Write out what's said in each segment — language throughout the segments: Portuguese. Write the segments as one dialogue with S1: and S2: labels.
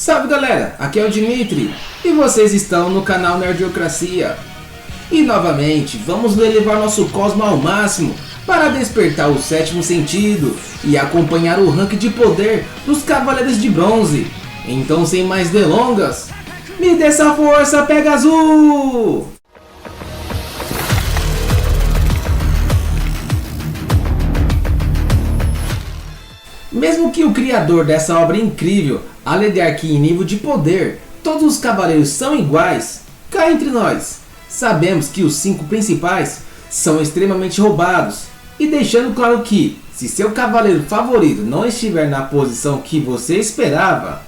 S1: Salve galera, aqui é o Dimitri e vocês estão no canal Nerdiocracia. E novamente vamos elevar nosso cosmo ao máximo para despertar o sétimo sentido e acompanhar o ranking de poder dos Cavaleiros de Bronze. Então sem mais delongas, me dê essa força, Pegasus! Mesmo que o criador dessa obra incrível alegar que em nível de poder todos os cavaleiros são iguais, cá entre nós, sabemos que os 5 principais são extremamente roubados, e deixando claro que, se seu cavaleiro favorito não estiver na posição que você esperava,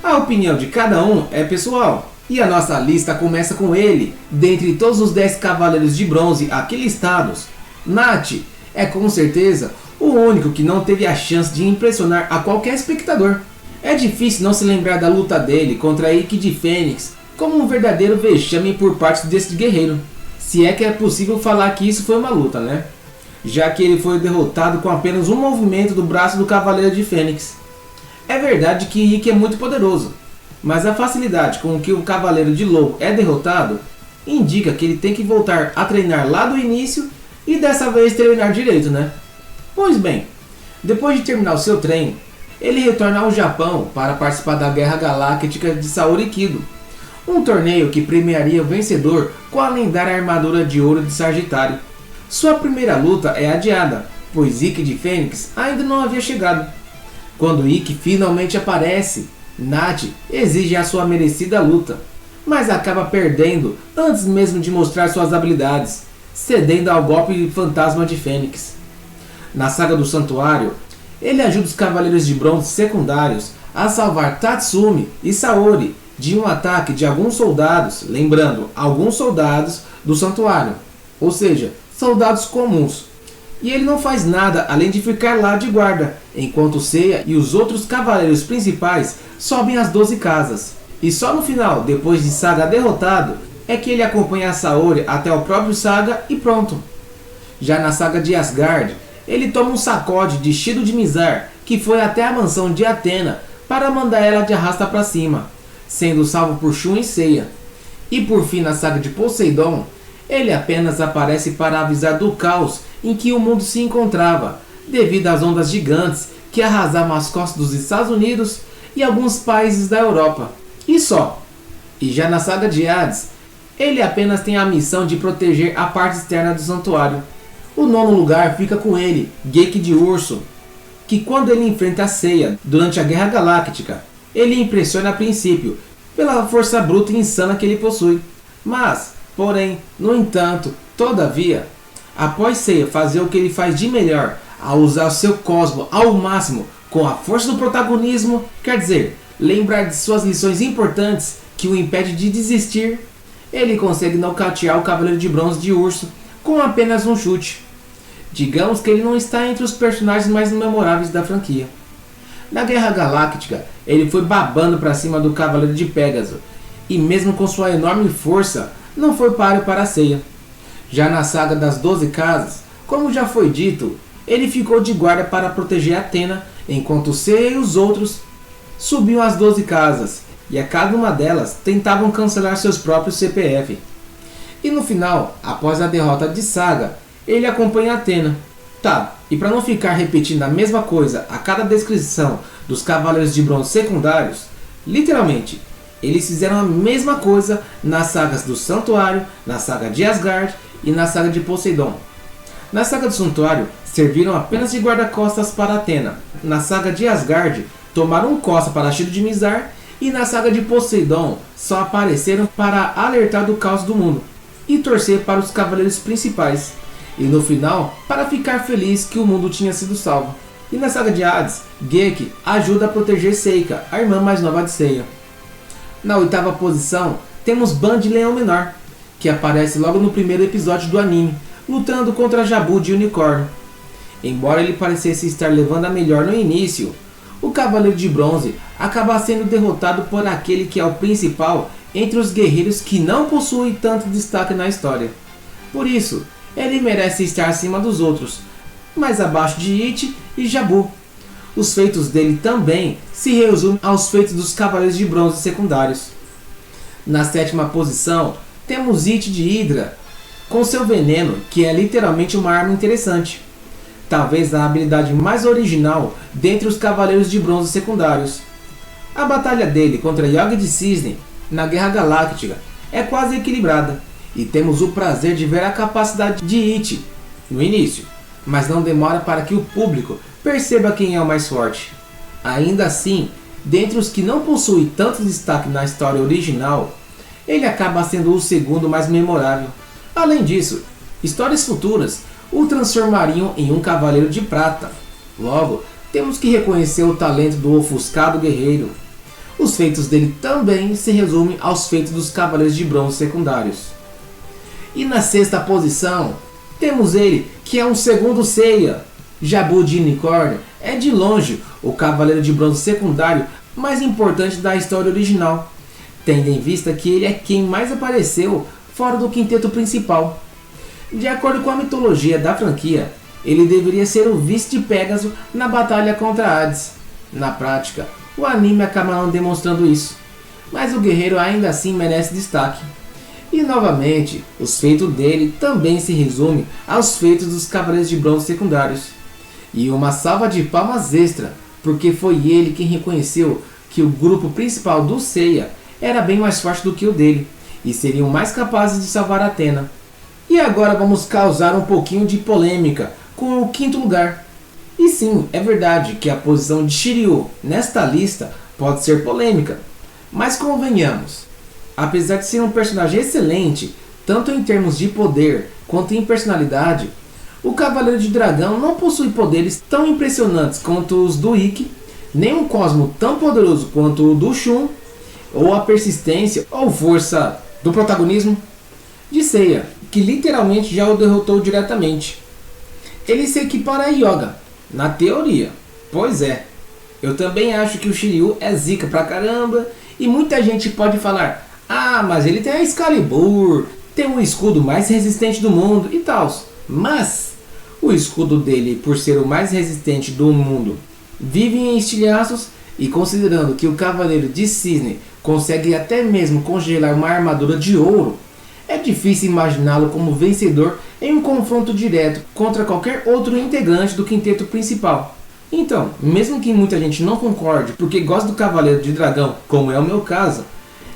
S1: a opinião de cada um é pessoal. E a nossa lista começa com ele, dentre todos os 10 cavaleiros de bronze aqui listados. Nath é com certeza o único que não teve a chance de impressionar a qualquer espectador. É difícil não se lembrar da luta dele contra Ikki de Fênix como um verdadeiro vexame por parte desse guerreiro. Se é que é possível falar que isso foi uma luta, né? Já que ele foi derrotado com apenas um movimento do braço do Cavaleiro de Fênix. É verdade que Ikki é muito poderoso, mas a facilidade com que o Cavaleiro de Lobo é derrotado indica que ele tem que voltar a treinar lá do início e dessa vez treinar direito, né? Pois bem, depois de terminar o seu treino, ele retorna ao Japão para participar da Guerra Galáctica de Saori Kido, um torneio que premiaria o vencedor com a lendária armadura de ouro de Sagitário. Sua primeira luta é adiada, pois Ikki de Fênix ainda não havia chegado. Quando Ikki finalmente aparece, Nath exige a sua merecida luta, mas acaba perdendo antes mesmo de mostrar suas habilidades, cedendo ao golpe fantasma de Fênix. Na saga do Santuário, ele ajuda os Cavaleiros de Bronze secundários a salvar Tatsumi e Saori de um ataque de alguns soldados, lembrando, alguns soldados do Santuário, ou seja, soldados comuns. E ele não faz nada além de ficar lá de guarda, enquanto Seiya e os outros cavaleiros principais sobem as 12 casas. E só no final, depois de Saga derrotado, é que ele acompanha a Saori até o próprio Saga e pronto. Já na saga de Asgard, ele toma um sacode de Shido de Mizar, que foi até a mansão de Athena para mandar ela de arrasta para cima, sendo salvo por Shun e Seiya. E por fim, na saga de Poseidon, ele apenas aparece para avisar do caos em que o mundo se encontrava, devido às ondas gigantes que arrasavam as costas dos Estados Unidos e alguns países da Europa. E só. E já na saga de Hades, ele apenas tem a missão de proteger a parte externa do santuário. O nono lugar fica com ele, Geki de Urso, que quando ele enfrenta a Seiya durante a Guerra Galáctica, ele impressiona a princípio pela força bruta e insana que ele possui. Mas, porém, no entanto, todavia, após Seiya fazer o que ele faz de melhor, a usar o seu cosmo ao máximo com a força do protagonismo, quer dizer, lembrar de suas lições importantes que o impede de desistir, ele consegue nocautear o Cavaleiro de Bronze de Urso com apenas um chute. Digamos que ele não está entre os personagens mais memoráveis da franquia. Na Guerra Galáctica, ele foi babando para cima do Cavaleiro de Pégaso, e mesmo com sua enorme força, não foi páreo para a Seiya. Já na saga das 12 casas, como já foi dito, ele ficou de guarda para proteger Athena, enquanto Seiya e os outros subiam as 12 casas, e a cada uma delas tentavam cancelar seus próprios CPF. E no final, após a derrota de Saga, ele acompanha Athena. Tá, e para não ficar repetindo a mesma coisa a cada descrição dos Cavaleiros de Bronze secundários, literalmente, eles fizeram a mesma coisa nas sagas do Santuário, na saga de Asgard e na saga de Poseidon. Na saga do Santuário, serviram apenas de guarda-costas para Athena. Na saga de Asgard, tomaram costa para Shido de Mizar. E na saga de Poseidon, só apareceram para alertar do caos do mundo e torcer para os cavaleiros principais, e no final para ficar feliz que o mundo tinha sido salvo. E na saga de Hades, Geki ajuda a proteger Seika, a irmã mais nova de Seiya. Na 8ª posição temos Ban de Leão Menor, que aparece logo no primeiro episódio do anime, lutando contra Jabu de Unicórnio. Embora ele parecesse estar levando a melhor no início, o Cavaleiro de Bronze acaba sendo derrotado por aquele que é o principal entre os guerreiros que não possuem tanto destaque na história. Por isso, ele merece estar acima dos outros, mais abaixo de Ichi e Jabu. os feitos dele também se resumem aos feitos dos Cavaleiros de Bronze secundários. Na 7ª posição, temos It de Hydra, com seu veneno, que é literalmente uma arma interessante. Talvez a habilidade mais original dentre os Cavaleiros de Bronze secundários. A batalha dele contra Yoga de Cisne, na Guerra Galáctica, é quase equilibrada, e temos o prazer de ver a capacidade de It no início, mas não demora para que o público perceba quem é o mais forte. Ainda assim, dentre os que não possuem tanto destaque na história original, ele acaba sendo o segundo mais memorável. Além disso, histórias futuras o transformariam em um Cavaleiro de Prata. Logo, temos que reconhecer o talento do ofuscado guerreiro. Os feitos dele também se resumem aos feitos dos Cavaleiros de Bronze secundários. E na 6ª posição, temos ele, que é um segundo Seiya. Jabu de Unicorn é de longe o Cavaleiro de Bronze secundário mais importante da história original, tendo em vista que ele é quem mais apareceu fora do quinteto principal. De acordo com a mitologia da franquia, ele deveria ser o vice de Pégaso na batalha contra Hades. Na prática, o anime acaba não demonstrando isso, mas o guerreiro ainda assim merece destaque. E novamente, os feitos dele também se resumem aos feitos dos Cavaleiros de Bronze secundários. E uma salva de palmas extra, porque foi ele quem reconheceu que o grupo principal do Seiya era bem mais forte do que o dele, e seriam mais capazes de salvar Athena. E agora vamos causar um pouquinho de polêmica com o 5º lugar. E sim, é verdade que a posição de Shiryu nesta lista pode ser polêmica, mas convenhamos, apesar de ser um personagem excelente, tanto em termos de poder quanto em personalidade, o Cavaleiro de Dragão não possui poderes tão impressionantes quanto os do Ikki, nem um cosmo tão poderoso quanto o do Shun, ou a persistência ou força do protagonismo de Seiya, que literalmente já o derrotou diretamente. Ele se equipara a Yoga, na teoria. Pois é, eu também acho que o Shiryu é zica pra caramba, e muita gente pode falar: ah, mas ele tem a Excalibur, tem o escudo mais resistente do mundo e tal. Mas o escudo dele, por ser o mais resistente do mundo, vive em estilhaços, e considerando que o Cavaleiro de Cisne consegue até mesmo congelar uma armadura de ouro, é difícil imaginá-lo como vencedor em um confronto direto contra qualquer outro integrante do quinteto principal. Então, mesmo que muita gente não concorde porque gosta do Cavaleiro de Dragão, como é o meu caso,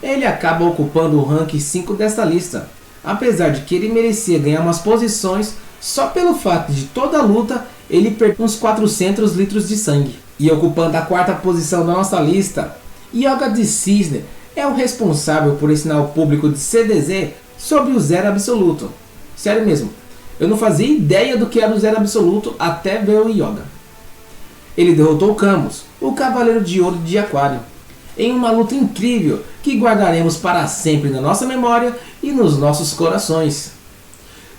S1: ele acaba ocupando o ranking 5 desta lista, apesar de que ele merecia ganhar umas posições só pelo fato de toda a luta ele perder uns 400 litros de sangue. E ocupando a 4ª posição da nossa lista, Yoga de Cisne é o responsável por ensinar o público de CDZ sobre o Zero Absoluto. Sério mesmo, eu não fazia ideia do que era o Zero Absoluto até ver o Yoga. Ele derrotou Camus, o Cavaleiro de Ouro de Aquário, em uma luta incrível que guardaremos para sempre na nossa memória e nos nossos corações.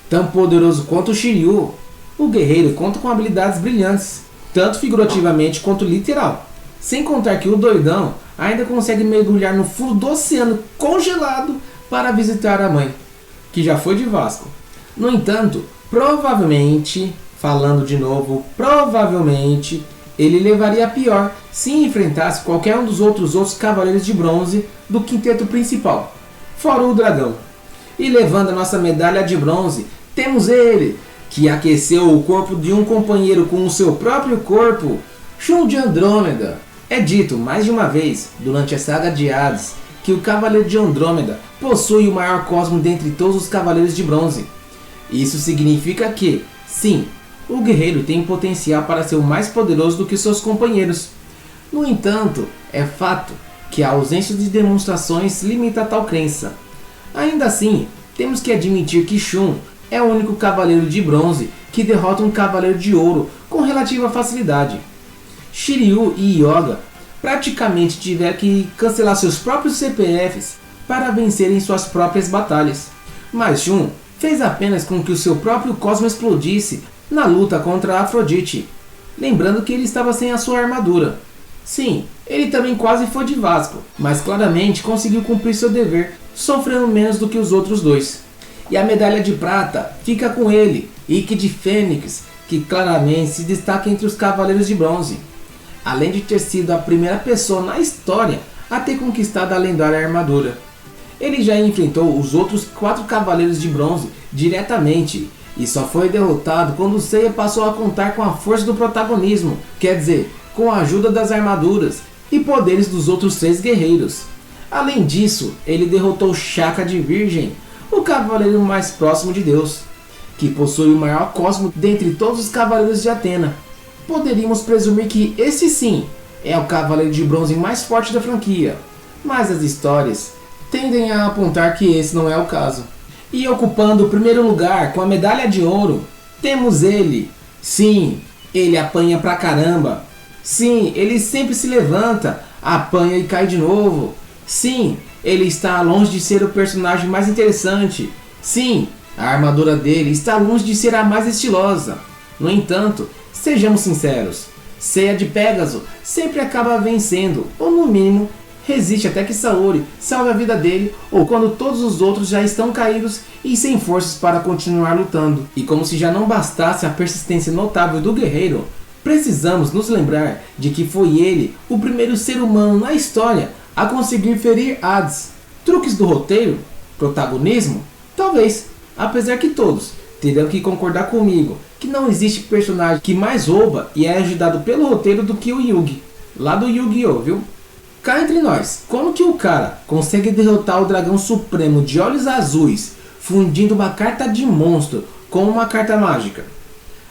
S1: Tão poderoso quanto o Shiryu, o guerreiro conta com habilidades brilhantes, tanto figurativamente quanto literal. Sem contar que o doidão ainda consegue mergulhar no fundo do oceano congelado para visitar a mãe, que já foi de Vasco. No entanto, provavelmente, falando de novo, provavelmente, ele levaria a pior se enfrentasse qualquer um dos outros Cavaleiros de Bronze do quinteto principal, fora o dragão. E levando a nossa medalha de bronze, temos ele, que aqueceu o corpo de um companheiro com o seu próprio corpo, Shun de Andrômeda. É dito mais de uma vez, durante a saga de Hades, que o Cavaleiro de Andrômeda possui o maior cosmo dentre todos os Cavaleiros de Bronze. Isso significa que, sim, o guerreiro tem potencial para ser o mais poderoso do que seus companheiros. No entanto, é fato que a ausência de demonstrações limita tal crença. Ainda assim, temos que admitir que Shun é o único Cavaleiro de Bronze que derrota um Cavaleiro de Ouro com relativa facilidade. Shiryu e Yoga praticamente tiveram que cancelar seus próprios CPFs para vencerem suas próprias batalhas. Mas Shun fez apenas com que o seu próprio cosmo explodisse na luta contra Afrodite, lembrando que ele estava sem a sua armadura. Sim, ele também quase foi de Vasco, mas claramente conseguiu cumprir seu dever, sofrendo menos do que os outros dois. E a medalha de prata fica com ele, Ikki de Fênix, que claramente se destaca entre os Cavaleiros de Bronze. além de ter sido a primeira pessoa na história a ter conquistado a lendária armadura. Ele já enfrentou os outros 4 Cavaleiros de Bronze diretamente e só foi derrotado quando Seiya passou a contar com a força do protagonismo, quer dizer, com a ajuda das armaduras e poderes dos outros 3 guerreiros. Além disso, ele derrotou Shaka de Virgem, o cavaleiro mais próximo de Deus, que possui o maior cosmo dentre todos os cavaleiros de Atena. Poderíamos presumir que esse sim é o cavaleiro de bronze mais forte da franquia, mas as histórias tendem a apontar que esse não é o caso. E ocupando o primeiro lugar com a medalha de ouro, temos ele. Sim, ele apanha pra caramba. Sim, ele sempre se levanta, apanha e cai de novo. Sim, ele está longe de ser o personagem mais interessante. Sim, a armadura dele está longe de ser a mais estilosa. No entanto, sejamos sinceros, Seiya de Pégaso sempre acaba vencendo, ou no mínimo, resiste até que Saori salve a vida dele, ou quando todos os outros já estão caídos e sem forças para continuar lutando. E como se já não bastasse a persistência notável do guerreiro, precisamos nos lembrar de que foi ele o primeiro ser humano na história a conseguir ferir Hades. Truques do roteiro? Protagonismo? Talvez, apesar que todos terão que concordar comigo que não existe personagem que mais rouba e é ajudado pelo roteiro do que o Yugi, lá do Yu-Gi-Oh, viu? Cá entre nós, como que o cara consegue derrotar o dragão supremo de olhos azuis, fundindo uma carta de monstro com uma carta mágica?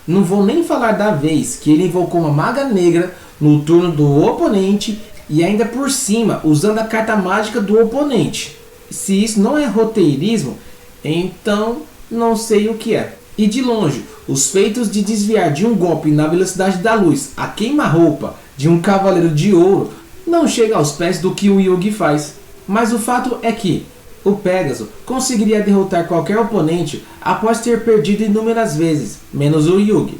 S1: Não vou nem falar da vez que ele invocou uma maga negra no turno do oponente e ainda por cima usando a carta mágica do oponente. Se isso não é roteirismo, então não sei o que é. E de longe, os feitos de desviar de um golpe na velocidade da luz a queima-roupa de um cavaleiro de ouro não chega aos pés do que o Yugi faz. Mas o fato é que o Pégaso conseguiria derrotar qualquer oponente após ter perdido inúmeras vezes, menos o Yugi.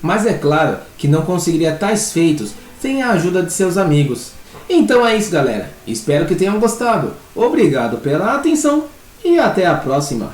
S1: Mas é claro que não conseguiria tais feitos sem a ajuda de seus amigos. Então é isso, galera. Espero que tenham gostado. Obrigado pela atenção e até a próxima.